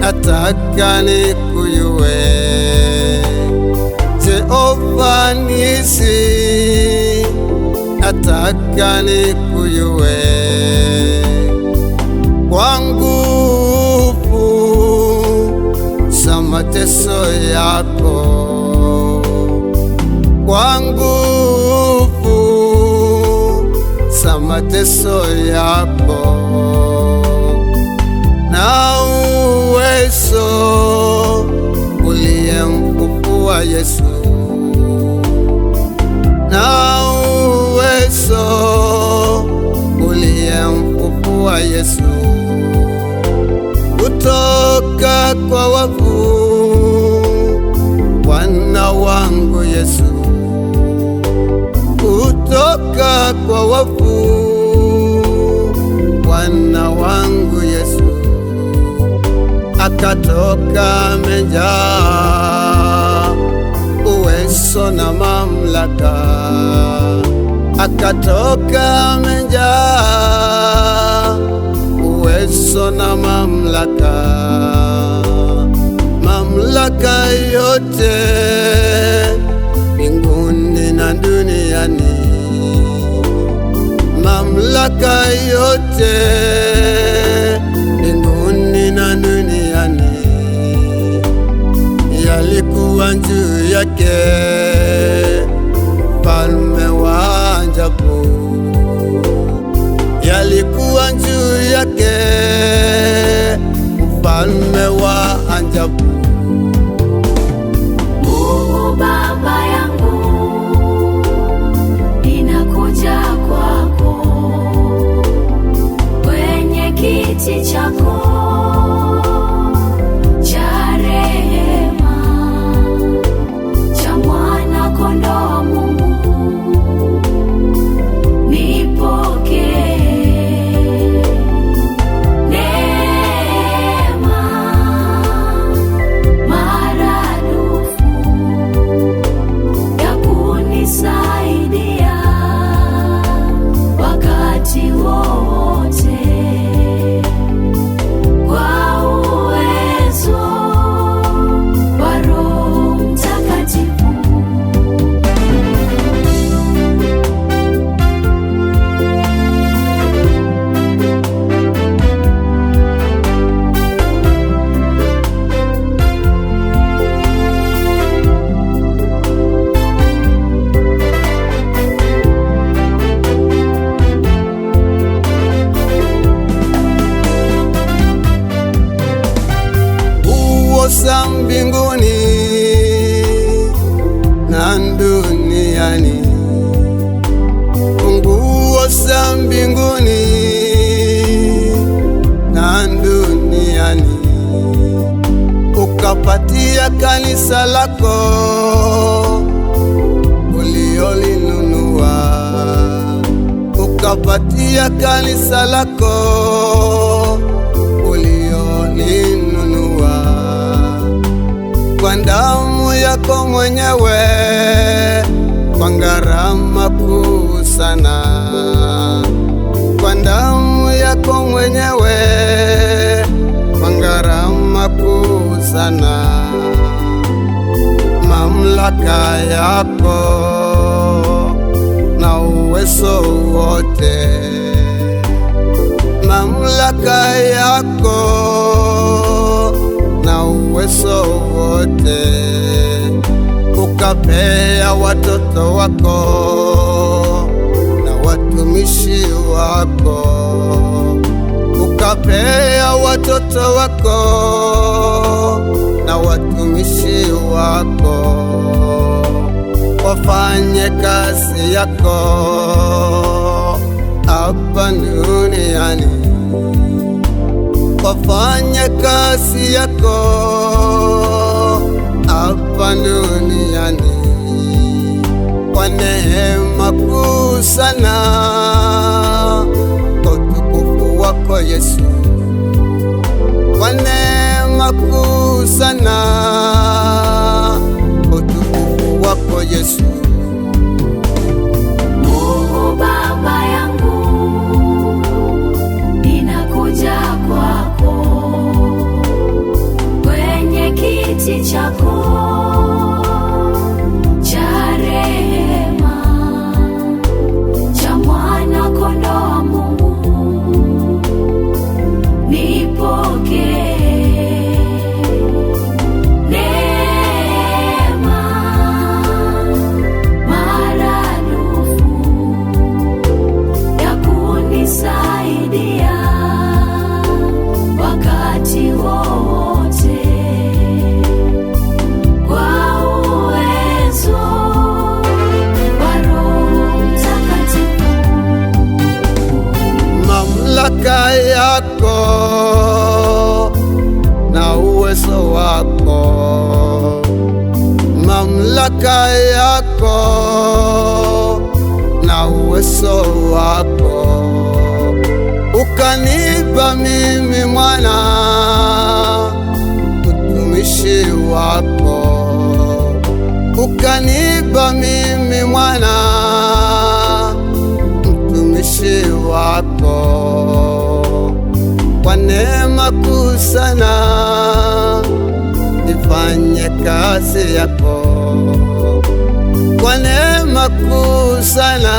nataka nikujue. Jehova Nisi, nataka nikujue. Kwa nguvu za mateso yako, kwa nguvu za mateso yako, na uwezo uliyemfufua Yesu, na uwezo uliyemfufua Yesu kutoka kwa wafu, Bwana wangu Yesu, kutoka kwa wafu, Bwana wangu Yesu, akatoka amejaa uwezo na mamlaka, akatoka amejaa uwezo na mamlaka, mamlaka yote mbinguni na duniani, mamlaka yote mbinguni na duniani yalikuwa juu yake, mfalme wa ajabu, yalikuwa juu yake, mfalme wa ajabu. Mungu Baba yangu, ninakuja kwako kwenye kiti chako cha rehema, cha mwana kondoo wa Mungu, nipokee neema maradufu ya kunisaidia wakati wowote, kwa uwezo wa Roho Mtakatifu. Nguo za mbinguni na duniani, nguo za mbinguni na duniani, ukapatia kanisa lako uliolinunua, ukapatia kanisa lako uliolinunua kwa damu yako mwenyewe, kwa gharama kuu sana, kwa damu yako mwenyewe, kwa gharama kuu sana. Mamlaka yako uwezo wote, mamlaka yako na uwezo wote, ukapea watoto wako na watumishi wako, ukapea watoto wako na watumishi wako, wafanye kazi yako hapa duniani, wafanye kazi yako hapa duniani, kwa neema kuu sana, kwa utukufu wako Yesu, kwa neema kuu sana, kwa utukufu wako Yesu. Mungu Baba yangu, ninakuja kwako kwenye kiti chako cha rehema, cha mwana kondoo wa Mungu, nipokee neema maradufu ya kunisaidia wakati wowote, kwa uwezo wa Roho Mtakatifu. Mamlaka yako na uwezo wako, mamlaka yako na uwezo wako, ukanipa mimi mwana mtumishi wako, ukanipa mimi mwana mtumishi wako, kwa neema kuu sana, nifanye kazi yako, kwa neema kuu sana,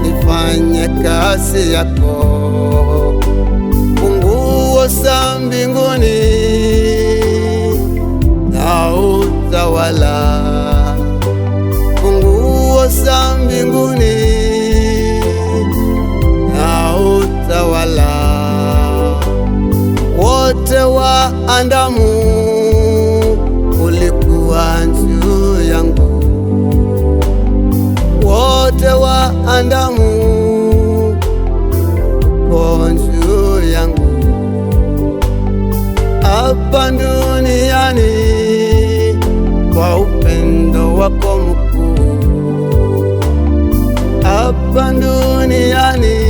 nifanye kazi yako. Funguo za mbinguni na utawala, funguo za mbinguni na utawala, wote wa Adamu ulikuwa juu yangu, wote wa Adamu uko juu yangu, hapa duniani kwa upendo wako mkuu, hapa duniani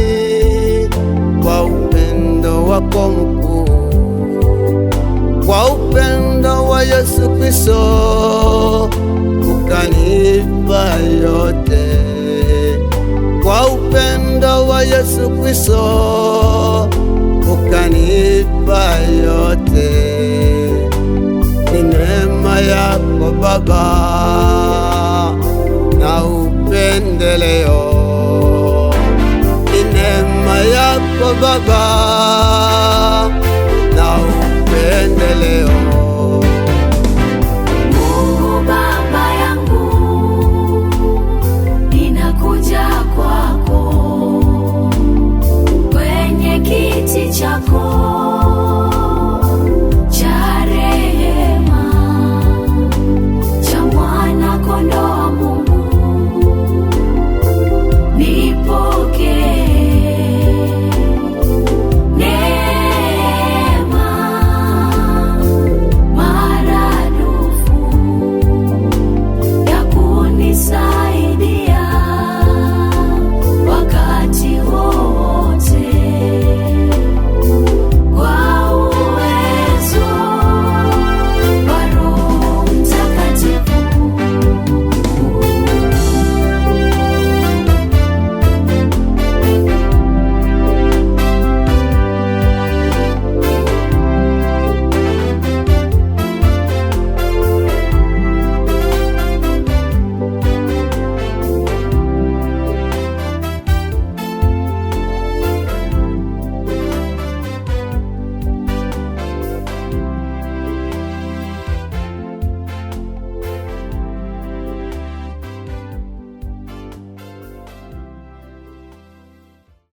kwa upendo wako mkuu, kwa upendo wa Yesu Kristo ukanipa yote, kwa upendo wa Yesu Kristo ukanipa yote. Ni neema yako Baba na upendeleo, ni neema yako Baba na upendeleo.